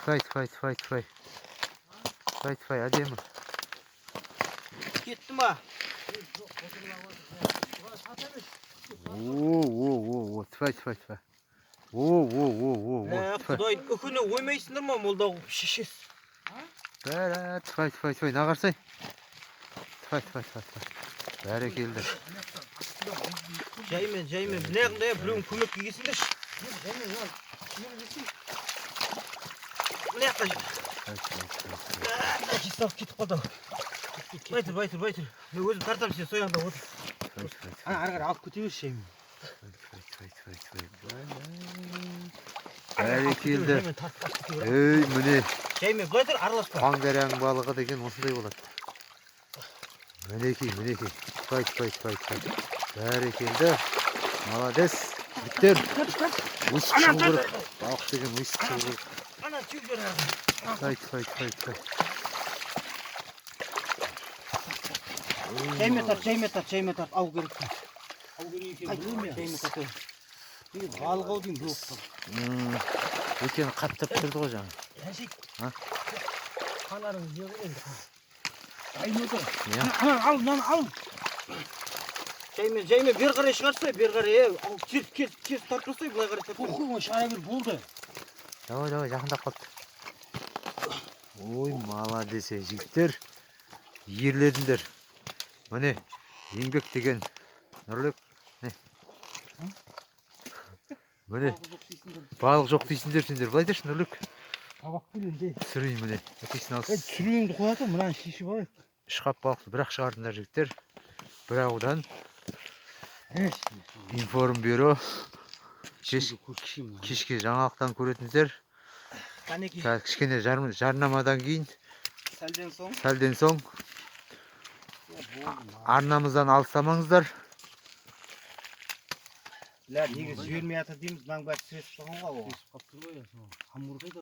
Tfay әдемі. Кетті ма? Тфай. Құдай үкіні оймайсыңдар ма, молда шешес? Тфай, нағарсай. Тфай. Бәрекелді. Жаймен, білеғында біреуін көмек кегесіңдерші. Білеққа жай. Кесталып кетіп қалды. Байтыр. Мен өзім тартам, сен сояңда отыр. Ары алып көте берші жаймен. Бәрекелді. Ей, міне. Жаймен, былайтыр араласпа. Паңдаряң балығы деген осындай болады. Мінекей. Тфай. Бәрекелді. Молодец. Біттер. Өсіп шығу керек. Балық деген өсіп шығу керек. Ана түйіп жөр ағы. Тфай. Жаймен тарт, ау керек. Жаймен тарт. Балық ау деймін, жоқ. Өйткені қаптап тұрды ғой жаңа. Әшек. Қаларың жер енді. Жаймен отыр. Ал. Жаймен, бер қарай шығарсай, бер қарай. Кес тартпасай, бұлай қарай тартпасай. Оқуын шара бір болды. Давай, жақындап қалды. Ой, молодец, жігіттер. Ерледіңдер. Міне, еңбек деген Нұрлек. Міне, балық жоқ дейсіңдер сендер. Былай деші Нұрлек. Табақ бөлінде. Сүрейін міне. Әкесін алыс. Сүрейіңді қояды, мұнан шешіп алайық. Шықап балықты бірақ шығардыңдар жігіттер. Біраудан информбюро кешке жаңалықтан көретіңіздер. Кішкене жарнамадан кейін сәлден соң арнамыздан алыстамаңыздар. Негіз жібермей атыр дейміз, мынаң бәрі сіресіп қалған ғой.